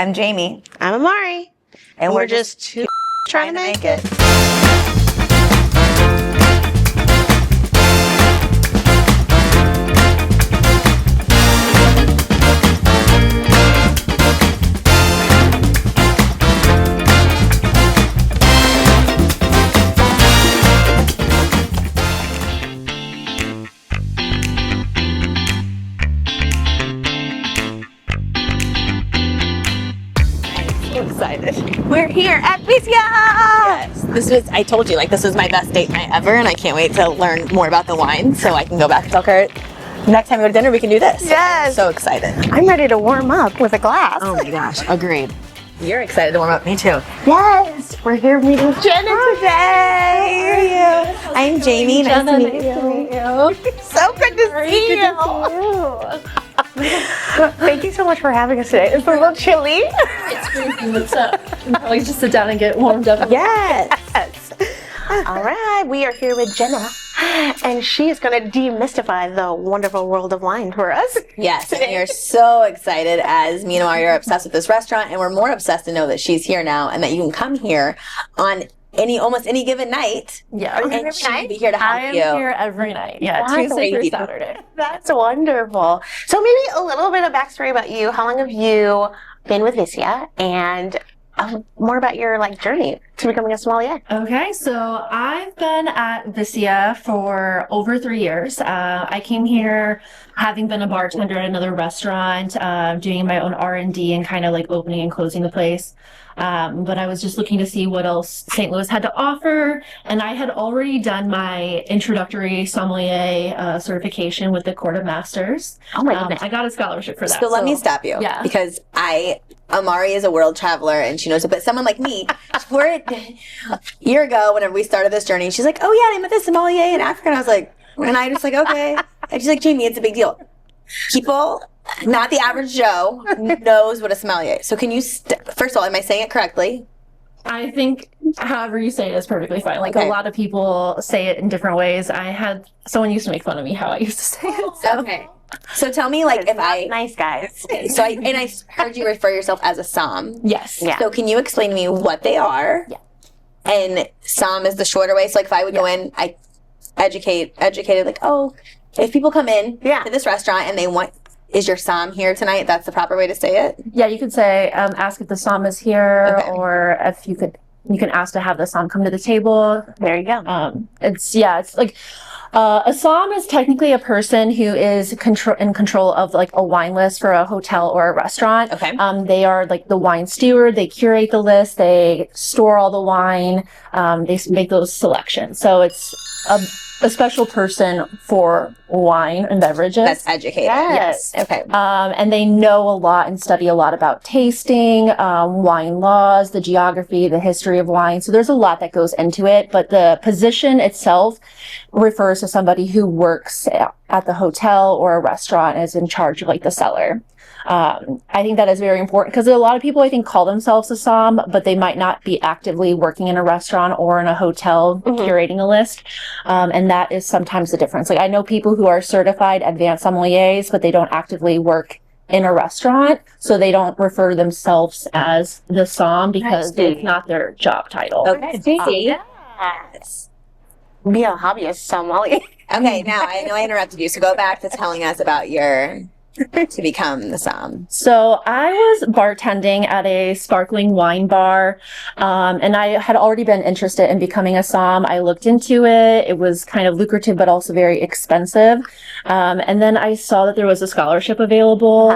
I'm Jamie. I'm Amari. And we're just two trying to make it. Excited. We're here at Vicia! Yes. I told you, this was my best date night ever, and I can't wait to learn more about the wine so I can go back and tell Kurt. Next time we go to dinner, we can do this. Yes. I'm so excited. I'm ready to warm up with a glass. Oh my gosh, agreed. You're excited to warm up, me too. Yes. We're here meeting Jenna today. How are you? I'm Jamie. Nice to meet you. So good to see you. Thank you so much for having us today. It's a little chilly. It's freezing. What's up? Probably just sit down and get warmed up. Yes. All right, we are here with Jenna, and she is going to demystify the wonderful world of wine for us. Yes, and we are so excited as me and Amari are obsessed with this restaurant, and we're more obsessed to know that she's here now and that you can come here on almost any given night. Yeah. And she'll be here to help I you. am here every night. Yeah, That's Tuesday through crazy. Saturday. That's wonderful. So maybe a little bit of backstory about you. How long have you been with Vicia, and more about your journey to becoming a sommelier? Okay, so I've been at Vicia for over 3 years. I came here having been a bartender at another restaurant, doing my own R&D and kind of opening and closing the place. But I was just looking to see what else St. Louis had to offer, and I had already done my introductory sommelier certification with the Court of Masters. Oh my goodness. I got a scholarship for that. So let me stop you. Yeah. Because Amari is a world traveler and she knows it, but someone like me, a year ago, whenever we started this journey, she's like, oh yeah, I met this sommelier in Africa. And I was like, okay. And she's like, Jamie, it's a big deal. People, not the average Joe, knows what a sommelier is. So can you, first of all, am I saying it correctly? I think however you say it is perfectly fine. Okay. A lot of people say it in different ways. Someone used to make fun of me how I used to say it. So. Okay. So tell me, Nice guys. So I heard you refer yourself as a somm. Yes. Yeah. So can you explain to me what they are? Yeah. And somm is the shorter way. So if I would go in, I educated if people come in to this restaurant and they want, is your somm here tonight? That's the proper way to say it? Yeah, you could say, ask if the somm is here, Okay. or if you can ask to have the somm come to the table. There you go. A somm is technically a person who is in control of a wine list for a hotel or a restaurant. Okay. They are the wine steward. They curate the list. They store all the wine. They make those selections. So it's a special person for wine and beverages. That's educated. Yes. Okay. And they know a lot and study a lot about tasting, wine laws, the geography, the history of wine. So there's a lot that goes into it, but the position itself refers to somebody who works at the hotel or a restaurant and is in charge of the cellar. I think that is very important because a lot of people, I think, call themselves a somm, but they might not be actively working in a restaurant or in a hotel curating a list. And that is sometimes the difference. I know people who are certified advanced sommeliers, but they don't actively work in a restaurant, so they don't refer themselves as the somm because it's not their job title. Okay. Yes. Be a hobbyist sommelier. Okay, now I know I interrupted you, so go back to telling us about to become the somm. So I was bartending at a sparkling wine bar, and I had already been interested in becoming a somm. I looked into it. It was kind of lucrative, but also very expensive. And then I saw that there was a scholarship available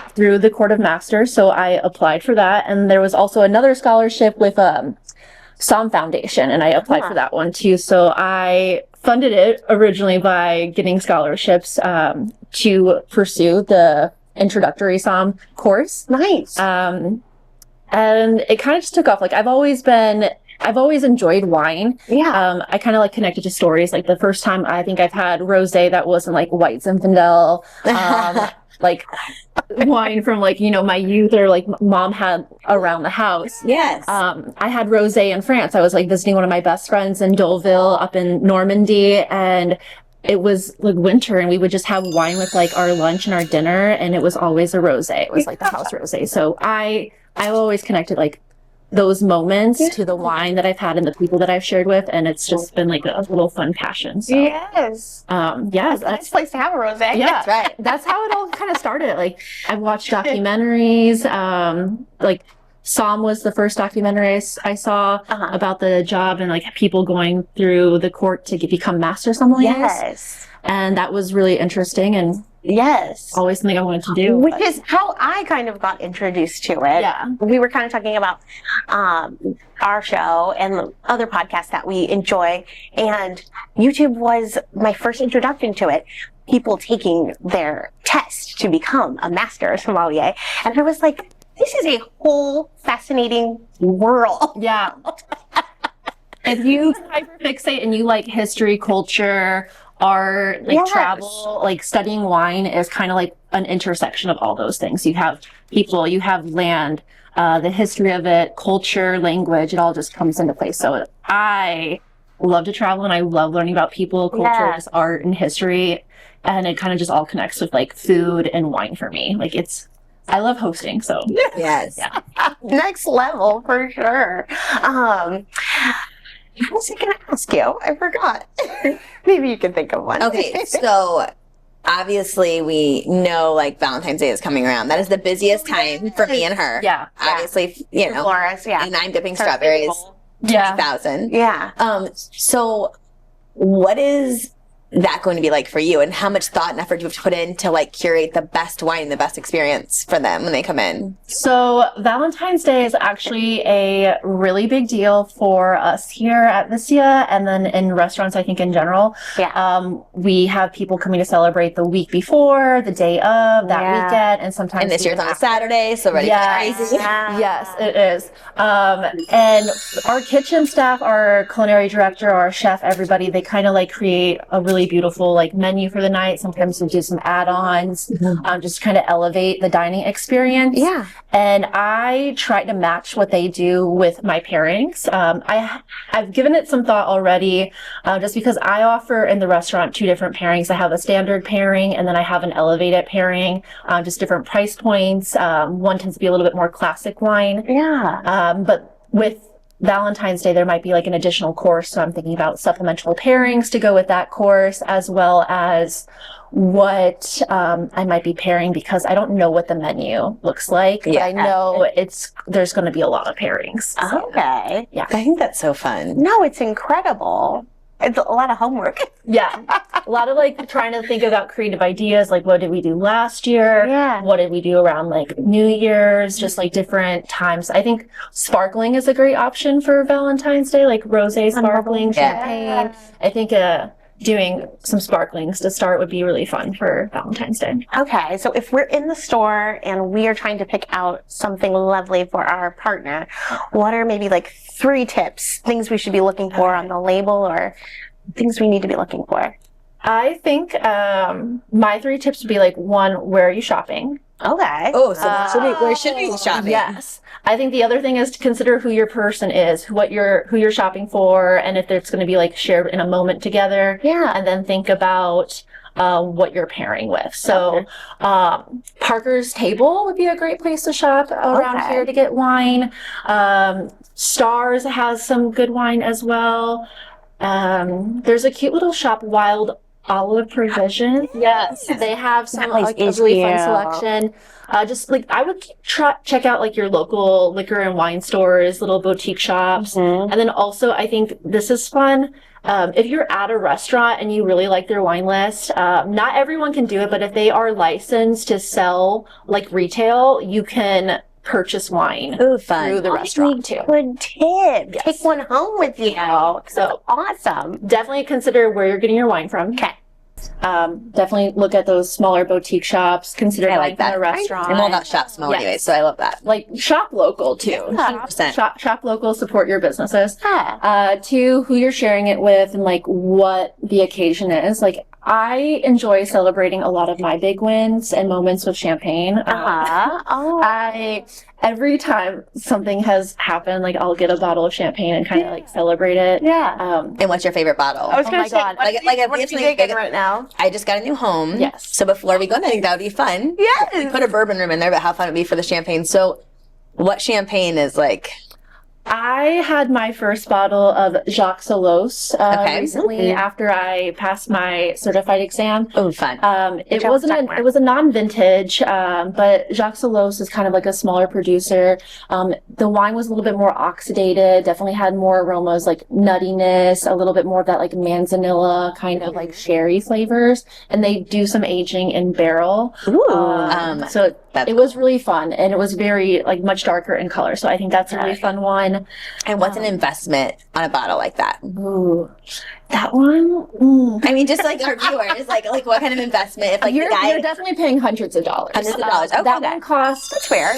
through the Court of Masters, so I applied for that. And there was also another scholarship with Somm Foundation, and I applied for that one too. So I funded it originally by getting scholarships to pursue the introductory somm course. Nice. And it kind of just took off. I've always enjoyed wine. Yeah. I kind of connected to stories. The first time I think I've had rosé that wasn't white Zinfandel. Wine from my youth or mom had around the house. Yes. I had rosé in France. I was visiting one of my best friends in Deauville up in Normandy, and it was like winter and we would just have wine with like our lunch and our dinner, and it was always a rosé. It was like the house rosé. So I always connected like those moments to the wine that I've had and the people that I've shared with, and it's just been like a little fun passion. So Yes. yes, That's a nice place to have a rosé. yeah, That's right. that's how it all kind of started. Like I've watched documentaries, like Somm was the first documentary I saw about the job and like people going through the court to become master sommeliers. Yes. And that was really interesting and Yes. always something I wanted to do. Which is how I kind of got introduced to it. Yeah. We were kind of talking about our show and other podcasts that we enjoy, and YouTube was my first introduction to it. People taking their test to become a master sommelier. And I was like, this is a whole fascinating world. Yeah. If you hyperfixate and you like history, culture, art, like travel, like studying wine is kind of like an intersection of all those things. You have people, you have land, the history of it, culture, language, it all just comes into place. So I love to travel and I love learning about people, culture, just art and history. And it kind of just all connects with like food and wine for me. Like I love hosting, so. Yes. Yeah. Next level for sure. What was I going to ask you? I forgot. Maybe you can think of one. Okay, so obviously we know like Valentine's Day is coming around. That is the busiest time for me and her. Yeah. Obviously, you know. Flores, yeah. And I'm dipping strawberries. Yeah. 20,000. Yeah. So what is that going to be like for you, and how much thought and effort do you have to put in to like curate the best wine, the best experience for them when they come in? So Valentine's Day is actually a really big deal for us here at Vicia, and then in restaurants, I think in general. Yeah. We have people coming to celebrate the week before, the day of, that weekend, and sometimes. And this year's on a Saturday, so ready for crazy. Yes, it is. And our kitchen staff, our culinary director, our chef, everybody, they kind of like create a really beautiful like menu for the night. Sometimes we do some add-ons, just kind of elevate the dining experience. Yeah. And I try to match what they do with my pairings. I've given it some thought already, just because I offer in the restaurant 2 different pairings. I have a standard pairing and then I have an elevated pairing, just different price points. One tends to be a little bit more classic wine. Yeah. But with Valentine's Day, there might be like an additional course. So I'm thinking about supplemental pairings to go with that course, as well as what I might be pairing, because I don't know what the menu looks like. But I know there's going to be a lot of pairings. So, Okay. yeah. I think that's so fun. No, it's incredible. It's a lot of homework. Yeah. A lot of like trying to think about creative ideas. Like, what did we do last year? Yeah. What did we do around like New Year's? Just like different times. I think sparkling is a great option for Valentine's Day, like rosé, sparkling, champagne. I think doing some sparklings to start would be really fun for Valentine's Day. Okay, so if we're in the store and we are trying to pick out something lovely for our partner, what are maybe like 3 tips, things we should be looking for on the label, or things we need to be looking for? I think my 3 tips would be like, 1, where are you shopping? Okay. Oh, so where should we be shopping? Yes. I think the other thing is to consider who your person is, who you're shopping for, and if it's going to be like shared in a moment together. Yeah. And then think about what you're pairing with. So Parker's Table would be a great place to shop around here to get wine. Stars has some good wine as well. There's a cute little shop, Wild Olive Provision. Yes, they have some like a really fun selection. Just like I would check out like your local liquor and wine stores, little boutique shops, and then also I think this is fun. If you're at a restaurant and you really like their wine list, not everyone can do it, but if they are licensed to sell like retail, you can purchase wine through the restaurant too. Good tip. Yes. Take one home with you. So awesome. Definitely consider where you're getting your wine from. Okay. Definitely look at those smaller boutique shops. Consider like that. a restaurant. I'm all about shop small anyway, so I love that. Like shop local too. 100%. Shop local, support your businesses. Yeah. 2, who you're sharing it with and like what the occasion is. Like I enjoy celebrating a lot of my big wins and moments with champagne. Every time something has happened, like I'll get a bottle of champagne and kind of like celebrate it. Yeah. And what's your favorite bottle? I was Oh going my to say, God. what are you drinking right now? I just got a new home. Yes. So before we go, I think that would be fun. Yes. We put a bourbon room in there, but how fun it would be for the champagne. So what champagne is like? I had my first bottle of Jacques Solos recently after I passed my certified exam. Oh, fun. It was a non-vintage, but Jacques Solos is kind of like a smaller producer. The wine was a little bit more oxidated, definitely had more aromas like nuttiness, a little bit more of that like manzanilla kind of like sherry flavors, and they do some aging in barrel. So it was really fun, and it was very like much darker in color. So I think that's a really fun one. And what's an investment on a bottle like that? Ooh, that one. I mean, just like our viewers, like what kind of investment? If like You're definitely paying hundreds of dollars. Hundreds of dollars. Okay. That one costs. That's fair.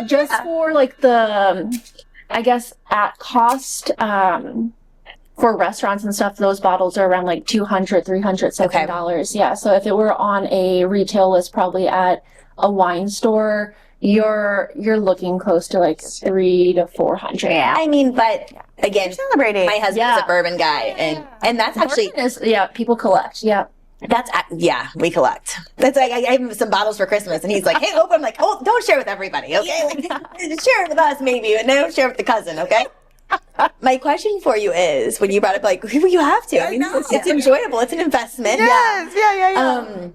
Just for like the, I guess at cost. For restaurants and stuff, those bottles are around like $200, $370. Yeah. So if it were on a retail list, probably at a wine store, you're looking close to like $300 to $400. Yeah. I mean, but again, celebrating. my husband's a bourbon guy, and that's actually people collect. Yeah. We collect. That's like I gave him some bottles for Christmas, and he's like, "Hey, open." I'm like, "Oh, don't share with everybody, okay? Like, share it with us, maybe, but don't share with the cousin, okay?" My question for you is, when you brought up like, you have to. I mean, it's enjoyable. It's an investment. Yes. Yeah.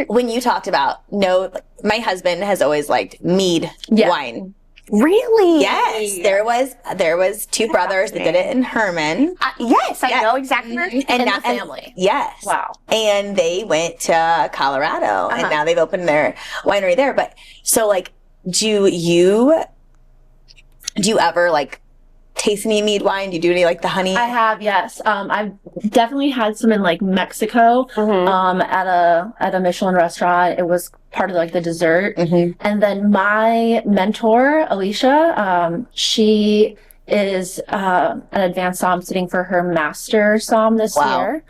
When you talked about my husband has always liked mead wine. Really? Yes, there was two brothers that did it in Herman. Yes, I know exactly. And the family. Yes. Wow. And they went to Colorado, and now they've opened their winery there. But so, like, do you ever like taste any mead wine? Do you do any like the honey? I have, yes. I've definitely had some in like Mexico, at a Michelin restaurant. It was part of like the dessert. And then my mentor, Alicia, she is an advanced som sitting for her master som this year.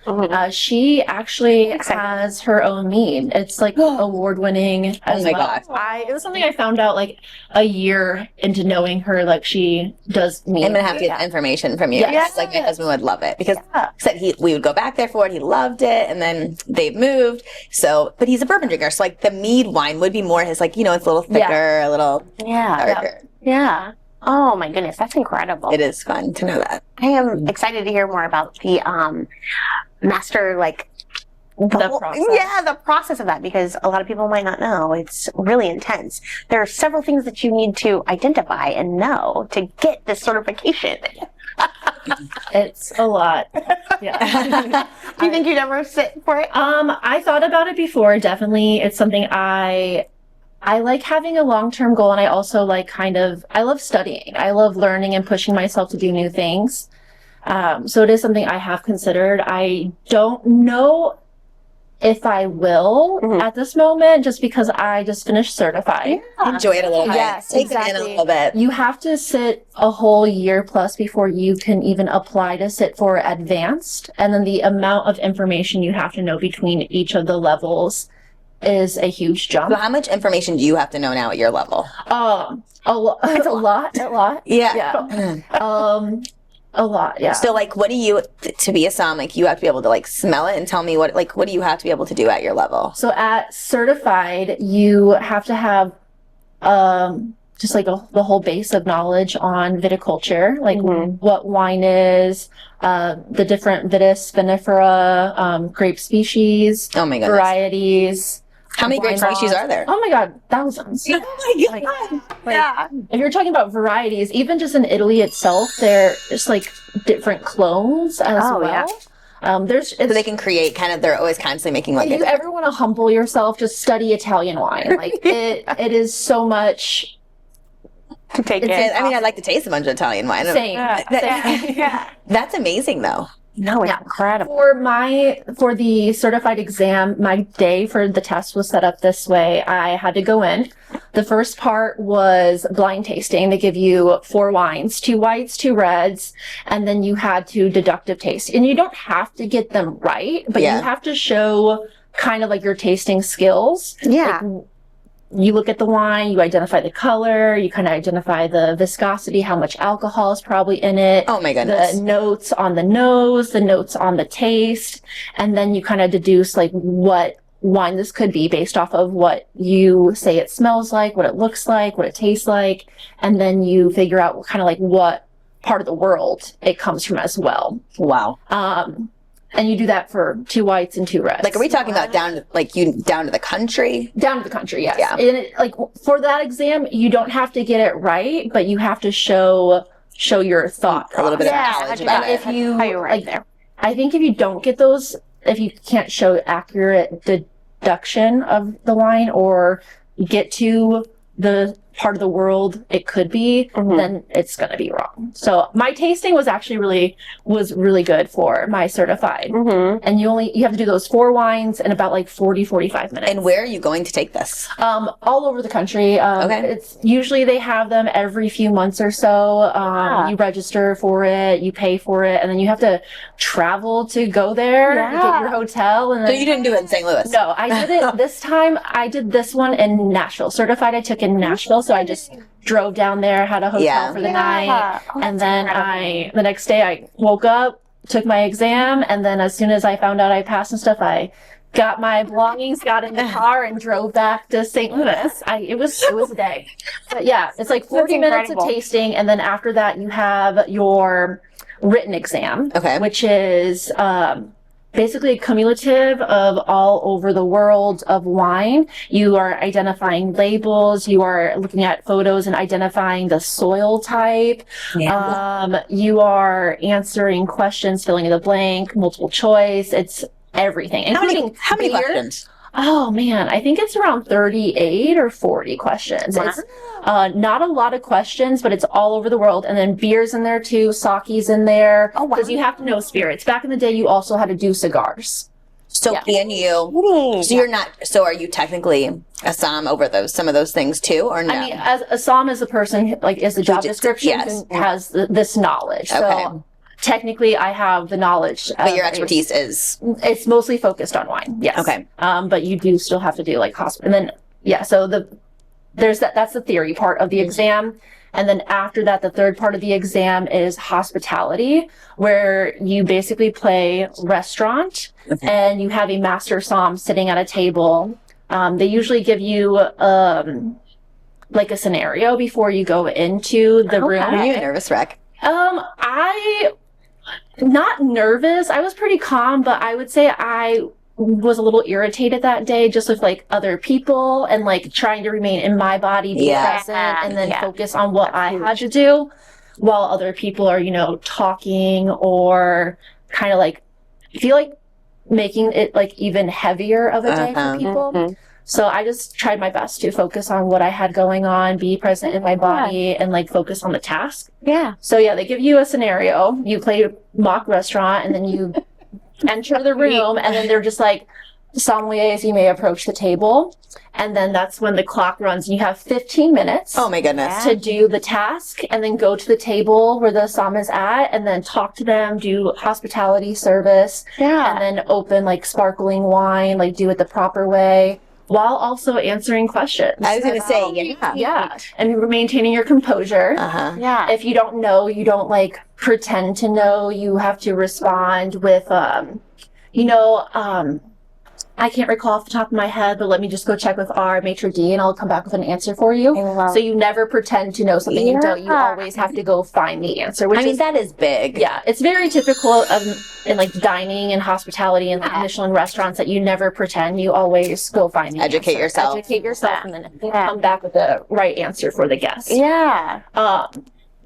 She actually has her own mead. It's like award-winning as well. Gosh. It was something I found out like a year into knowing her, like she does mead. I'm gonna have to get information from you. Yes. Like my husband would love it because said we would go back there for it. He loved it, and then they've moved. So, but he's a bourbon drinker, so like the mead wine would be more his like it's a little thicker, a little darker. Yeah. Oh my goodness, that's incredible. It is fun to know that. I am excited to hear more about the master, like the process. Yeah, the process of that, because a lot of people might not know. It's really intense. There are several things that you need to identify and know to get this certification. It's a lot. Yeah. Do you think you'd ever sit for it? I thought about it before. Definitely. It's something I like having a long-term goal, and I also like I love studying. I love learning and pushing myself to do new things. So it is something I have considered. I don't know if I will at this moment, just because I just finished certified. Enjoy it a little bit. Yes, Take it in a little bit. You have to sit a whole year plus before you can even apply to sit for advanced. And then the amount of information you have to know between each of the levels is a huge jump. So how much information do you have to know now at your level? A lot. Yeah. A lot, yeah. So like, what do you, to be a som, like you have to be able to like smell it and tell me what do you have to be able to do at your level? So at certified, you have to have just like the whole base of knowledge on viticulture, like what wine is, the different vitis vinifera, grape species, oh my goodness, varieties. How many grape species are there? Oh my God, thousands. Oh my God. Yeah. If you're talking about varieties, even just in Italy itself, they're just like different clones as well. Yeah. So they can create they're always constantly making like. If you ever want to humble yourself, just study Italian wine. Like it is so much. To take it. I mean, I'd like to taste a bunch of Italian wine. Same. Yeah. That's amazing, though. No, it's Yeah. incredible. For the certified exam, my day for the test was set up this way. I had to go in. The first part was blind tasting. They give you 4 wines, 2 whites, 2 reds, and then you had to deductive taste. And you don't have to get them right, but you have to show kind of like your tasting skills. Yeah. Like, you look at the wine, you identify the color, you kind of identify the viscosity, how much alcohol is probably in it. Oh my goodness. The notes on the nose, the notes on the taste, and then you kind of deduce like what wine this could be based off of what you say it smells like, what it looks like, what it tastes like, and then you figure out kind of like what part of the world it comes from as well. Wow. And you do that for 2 whites and 2 reds. Like, are we talking about down to the country? Down to the country, yes. Yeah. And like for that exam, you don't have to get it right, but you have to show your thought process. A little bit of knowledge about it. If you How you right like, there. I think if you don't get those, if you can't show accurate deduction of the wine or get to the part of the world it could be, then it's going to be wrong. So my tasting was actually really good for my certified. And you have to do those 4 wines in about like 45 minutes. And where are you going to take this? All over the country. Okay. It's usually they have them every few months or so. You register for it, you pay for it, and then you have to travel to go there, get your hotel. And then, So you didn't do it in St. Louis? No, I did it this time. I did this one in Nashville. Certified I took in Nashville, so I just drove down there, had a hotel for the night, and then the next day I woke up, took my exam, and then as soon as I found out I passed and stuff, I got my belongings, got in the car, and drove back to St. Louis. It was a day. But yeah, it's like 40 minutes of tasting, and then after that you have your written exam, which is basically a cumulative of all over the world of wine. You are identifying labels, you are looking at photos and identifying the soil type. You are answering questions, filling in the blank, multiple choice. It's everything, including how many questions? Oh man, I think it's around 38 or 40 questions. It's not a lot of questions, but it's all over the world. And then beer's in there too, sake's in there. Oh, wow. Because you have to know spirits. Back in the day, you also had to do cigars. So can you, so are you technically a som over some of those things too, or no? I mean, as a som is a person, like is the job description, who has this knowledge. So technically I have the knowledge. But your expertise is? It's mostly focused on wine, yes. Okay. But you do still have to do like hospital. And then, so there's that's the theory part of the exam. And then after that, the third part of the exam is hospitality, where you basically play restaurant and you have a master som sitting at a table. They usually give you like a scenario before you go into the room. Are you a nervous wreck? Not nervous. I was pretty calm, but I would say I was a little irritated that day just with like other people and like trying to remain in my body, be present, and then focus on what I had to do while other people are, talking or kind of like feel like making it like even heavier of a day for people. So I just tried my best to focus on what I had going on, be present in my body, and like focus on the task. So they give you a scenario. You play mock restaurant, and then you enter the room, and then they're just like, sommeliers, you may approach the table. And then that's when the clock runs. You have 15 minutes. Oh my goodness. To do the task, and then go to the table where the som is at, and then talk to them, do hospitality service, and then open like sparkling wine, like do it the proper way, while also answering questions. I was going to say, and maintaining your composure. If you don't know, you don't like pretend to know. You have to respond with, I can't recall off the top of my head, but let me just go check with our maitre d' and I'll come back with an answer for you. So you never pretend to know something you don't. You always have to go find the answer. Which that is big. Yeah, it's very typical in like dining and hospitality and like Michelin restaurants that you never pretend. You always go find the answer. Educate yourself, and then come back with the right answer for the guest.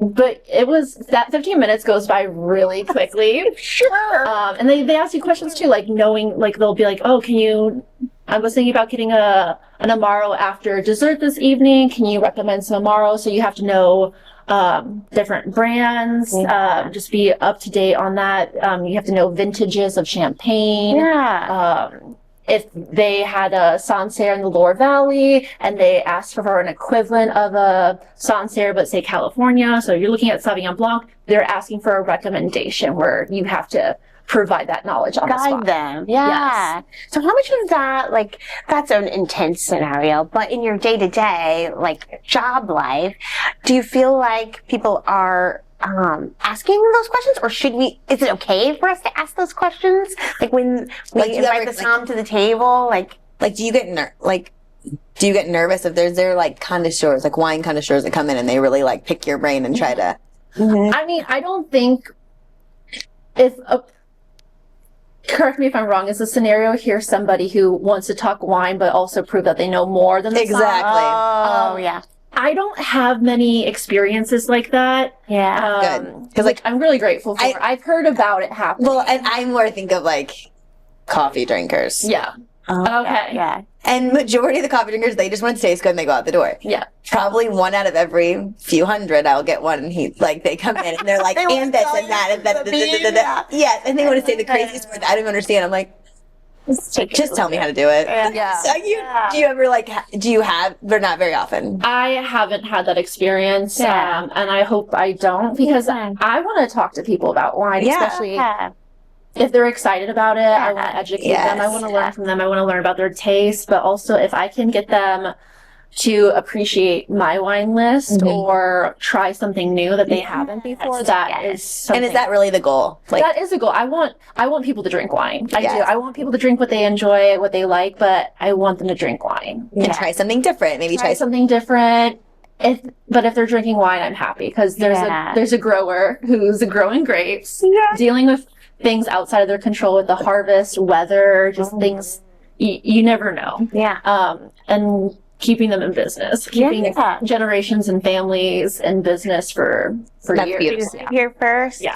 But it was that 15 minutes goes by really quickly. And they ask you questions too, like knowing, like they'll be like, oh, I was thinking about getting an Amaro after dessert this evening. Can you recommend some Amaro? So you have to know different brands, just be up to date on that. You have to know vintages of champagne. If they had a Sancerre in the Loire Valley and they asked for an equivalent of a Sancerre, but say California, so you're looking at Sauvignon Blanc, they're asking for a recommendation where you have to provide that knowledge on the spot. Guide them. Yeah. Yes. So how much of that, like, that's an intense scenario, but in your day-to-day, like, job life, do you feel like people are asking those questions, or is it okay for us to ask those questions? Like when we invite the som to the table, like do you get nervous if there like connoisseurs, like wine connoisseurs that come in and they really like pick your brain and try to? I mean, I don't think correct me if I'm wrong, is a scenario here somebody who wants to talk wine but also prove that they know more than the exactly. Yeah. I don't have many experiences like that. Yeah. Good. Because like I'm really grateful for it. I've heard about it happening. Well, and I more think of like coffee drinkers. Yeah. Okay. Yeah. And majority of the coffee drinkers, they just want it to taste good and they go out the door. Yeah. Probably one out of every few hundred, I'll get one and they come in and they're like, and this and that and that. Yes, and they want to say the craziest word that I don't even understand. I'm like, just tell me how to do it. Yeah. So do you ever but not very often? I haven't had that experience, and I hope I don't, because I want to talk to people about wine, especially if they're excited about it. I want to educate them. I want to learn from them. I want to learn about their taste, but also if I can get them to appreciate my wine list or try something new that they haven't before, that is something. And is that really the goal? Like, that is the goal. I want people to drink wine. I do. I want people to drink what they enjoy, what they like, but I want them to drink wine. And try something different. Maybe try something different. But if they're drinking wine, I'm happy, because there's a grower who's growing grapes, dealing with things outside of their control with the harvest, weather, just things you never know. And keeping them in business, keeping generations and families in business for years. Beautiful. Here first. Yeah.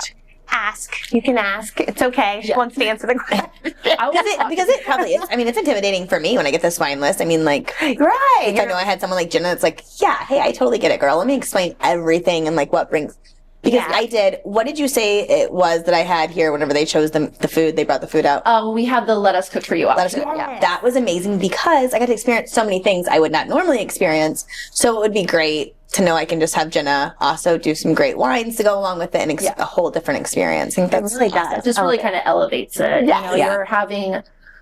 Ask. You can ask. It's okay. She wants to answer the question. Because it probably is. I mean, it's intimidating for me when I get this wine list. I mean, like, if I know I had someone like Jenna, it's like, hey, I totally get it, girl. Let me explain everything and like what brings. Because what did you say it was that I had here whenever they chose the food, they brought the food out? We had the let us cook for you option. That was amazing because I got to experience so many things I would not normally experience. So it would be great to know I can just have Jenna also do some great wines to go along with it and a whole different experience. I think that's really does. It just really kind of elevates it. You're having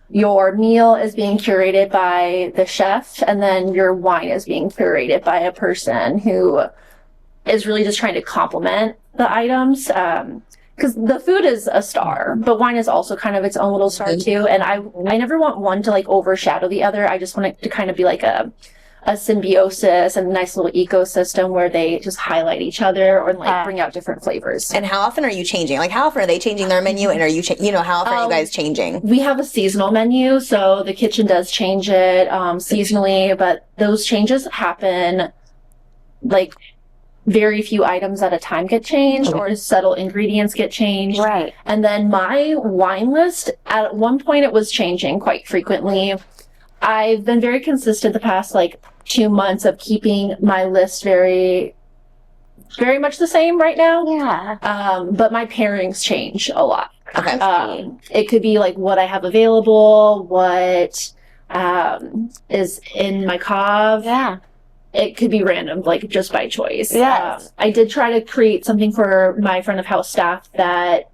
your meal is being curated by the chef, and then your wine is being curated by a person who is really just trying to complement the items, because the food is a star, but wine is also kind of its own little star too. And I never want one to like overshadow the other. I just want it to kind of be like a symbiosis and a nice little ecosystem where they just highlight each other or like bring out different flavors. And how often are you changing? Like, how often are they changing their menu? And are you, how often are you guys changing? We have a seasonal menu, so the kitchen does change it seasonally, but those changes happen like very few items at a time get changed, or subtle ingredients get changed. Right. And then my wine list, at one point it was changing quite frequently. I've been very consistent the past like 2 months of keeping my list very, very much the same right now. Yeah. But my pairings change a lot. Okay. It could be like what I have available, what is in my cave. Yeah. It could be random, like just by choice. Yes. I did try to create something for my front of house staff that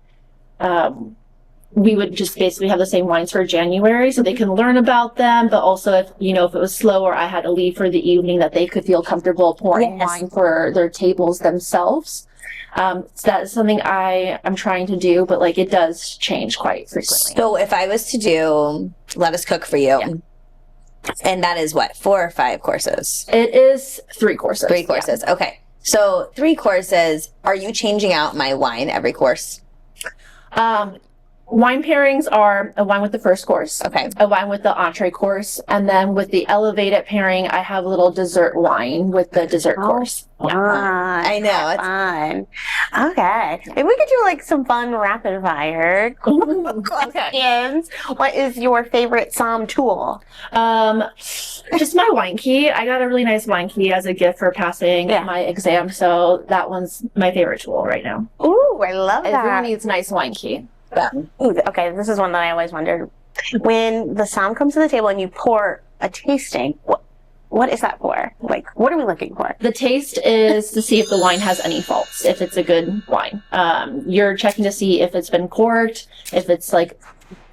we would just basically have the same wines for January, so they can learn about them, but also if it was slow or I had to leave for the evening, that they could feel comfortable pouring wine for their tables themselves. So that's something I'm trying to do, but like it does change quite frequently. So if I was to do Let Us Cook for You, and that is what, 4 or 5 courses? It is 3 courses. 3 courses. Yeah. Okay. So 3 courses. Are you changing out my wine every course? wine pairings are a wine with the first course, Okay. a wine with the entree course, and then with the elevated pairing, I have a little dessert wine with the dessert course. Fun. I know. It's Fun. Okay. Maybe we could do like some fun rapid fire questions. What is your favorite Somm tool? Just my wine key. I got a really nice wine key as a gift for passing my exam, so that one's my favorite tool right now. Ooh, I love that. Everyone needs a nice wine key. Ooh, okay, this is one that I always wondered. When the Somm comes to the table and you pour a tasting, what is that for? Like, what are we looking for? The taste is to see if the wine has any faults, if it's a good wine. You're checking to see if it's been corked, if it's like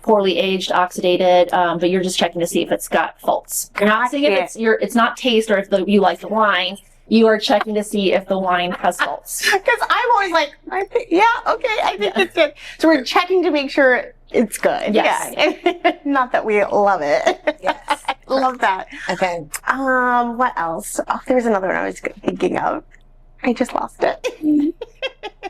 poorly aged, oxidated, but you're just checking to see if it's got faults. You're not saying if it's not taste or if you like the wine. You are checking to see if the wine has faults. Because I'm always like, I think it's good. So we're checking to make sure it's good. Yes. Yeah. Not that we love it. Yes. Love that. Okay. What else? Oh, there's another one I was thinking of. I just lost it.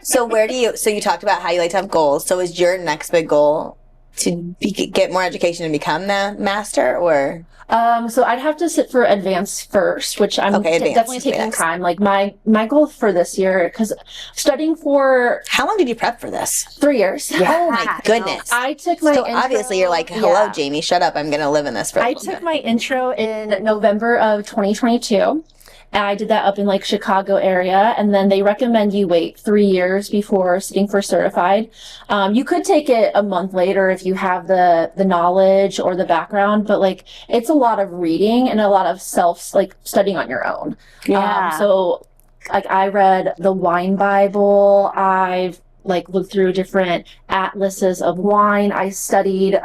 So you talked about how you like to have goals. So is your next big goal to get more education and become the master, or? So I'd have to sit for advanced first, which I'm definitely taking time. Like my goal for this year, because studying for how long did you prep for this? 3 years. Oh my goodness! I took my intro, obviously you're like, hello, Jamie, shut up. I'm gonna live in this for. I took my intro in November of 2022. And I did that up in like Chicago area, and then they recommend you wait 3 years before sitting for certified. You could take it a month later if you have the knowledge or the background, but like it's a lot of reading and a lot of studying on your own. Yeah. So like I read the Wine Bible. I've like looked through different atlases of wine. I studied.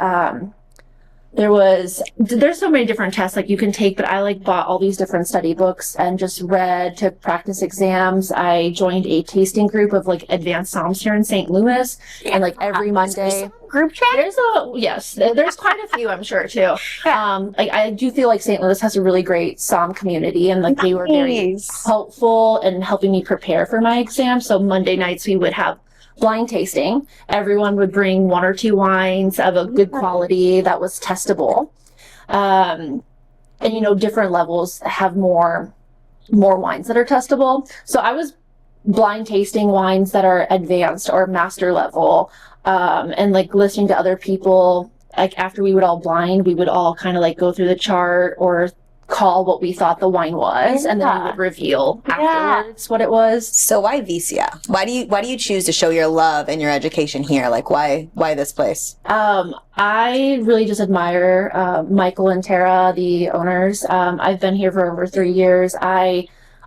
There's so many different tests like you can take, but I like bought all these different study books and just read to practice exams. I joined a tasting group of like advanced somms here in St. Louis, and like every Monday group chat. There's quite a few, I'm sure too. Like I do feel like St. Louis has a really great somm community, and like they were very helpful in helping me prepare for my exam. So Monday nights we would have blind tasting. Everyone would bring 1 or 2 wines of a good quality that was testable. And different levels have more wines that are testable. So I was blind tasting wines that are advanced or master level, and like listening to other people. Like after we would all blind, we would all kind of like go through the chart or call what we thought the wine was, and then we would reveal afterwards what it was. So why Vicia? Why do you choose to show your love and your education here? Like why this place? I really just admire Michael and Tara, the owners. I've been here for over 3 years.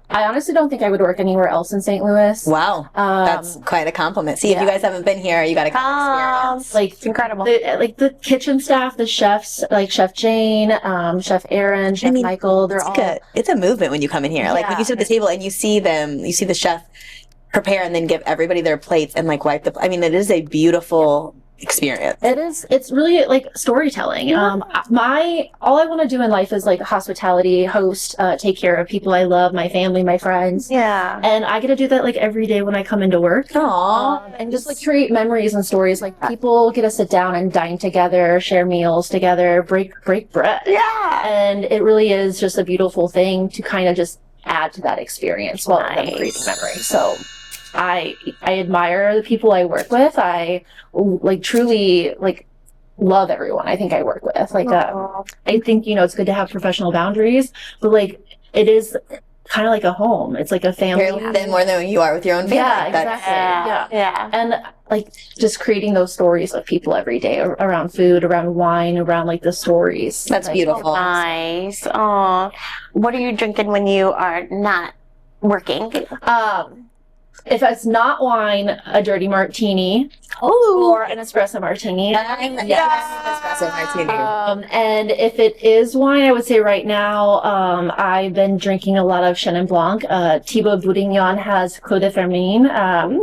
I honestly don't think I would work anywhere else in St. Louis. Wow, that's quite a compliment. See, if you guys haven't been here, you got to come experience. Like it's incredible. The kitchen staff, the chefs, like Chef Jane, Chef Aaron, Chef Michael. They're all. It's a movement when you come in here. Like when you sit at the table and you see the chef prepare and then give everybody their plates and like wipe the. I mean, it is a beautiful experience. It is. It's really like storytelling. All I want to do in life is like hospitality, host, take care of people I love, my family, my friends. Yeah. And I get to do that like every day when I come into work. Aww. And just like create memories and stories. Like people get to sit down and dine together, share meals together, break bread. Yeah. And it really is just a beautiful thing to kind of just add to that experience while I'm creating memories. So I admire the people I work with. I like truly like love everyone I think I work with. Like I think it's good to have professional boundaries, but like it is kind of like a home. It's like a family. You're them more than you are with your own family. Yeah, exactly. Yeah. And like just creating those stories of people every day around food, around wine, around like the stories. That's beautiful. Nice. Oh, what are you drinking when you are not working? If it's not wine, a dirty martini or an espresso martini. Espresso martini. And if it is wine, I would say right now, I've been drinking a lot of Chenin Blanc. Thibaut Bourguignon has Clos de Fermine.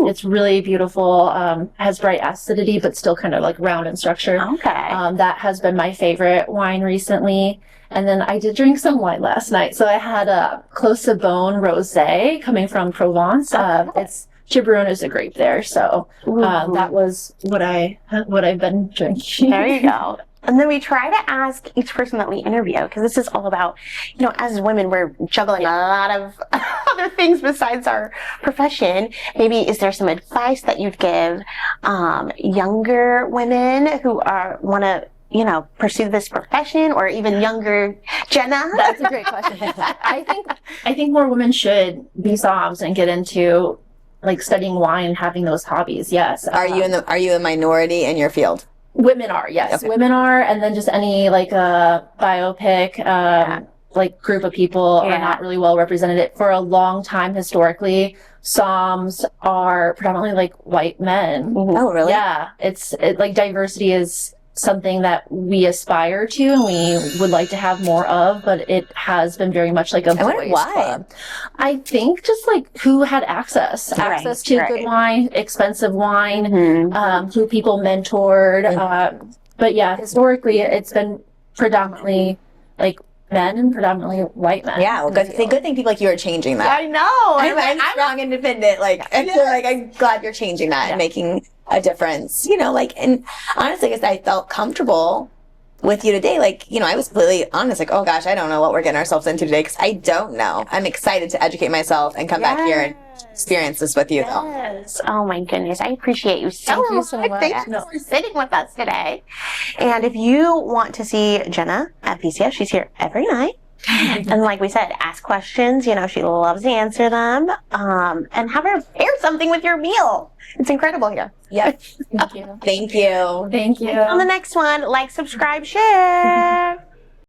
It's really beautiful. Has bright acidity, but still kind of like round in structure. Okay. That has been my favorite wine recently. And then I did drink some wine last night. So I had a Clos de Beaune Rosé coming from Provence. It's Chibarone is a grape there. So that was what I've been drinking. There you go. And then we try to ask each person that we interview, because this is all about, as women, we're juggling a lot of other things besides our profession. Maybe is there some advice that you'd give younger women who want to, pursue this profession, or even younger Jenna? That's a great question. I think more women should be somms and get into like studying wine and having those hobbies. Yes. Are you a minority in your field? Women are, yes. Okay. Women are, and then just any like biopic like group of people are not really well represented. For a long time historically, somms are predominantly like white men. Oh, really? Yeah. Like diversity is something that we aspire to and we would like to have more of, but it has been very much like a boys club. I think just like who had access to good wine, expensive wine, who people mentored. But yeah, historically it's been predominantly like men and predominantly white men. Yeah, well, good thing people like you are changing that. I know. I'm strong, independent. I feel like I'm glad you're changing that and making a difference. And honestly, I guess I felt comfortable with you today. I was completely honest. Oh gosh, I don't know what we're getting ourselves into today because I don't know. I'm excited to educate myself and come back here and experience this with you, though. Yes. Oh my goodness, I apprate you so Thank you so much. Thank you for sitting with us today. And if you want to see Jenna at Vicia, she's here every night. And like we said, ask questions. She loves to answer them. And have her pair something with your meal. It's incredible here. Yep. Thank you. Thank you. Thank you. On the next one, like, subscribe, share.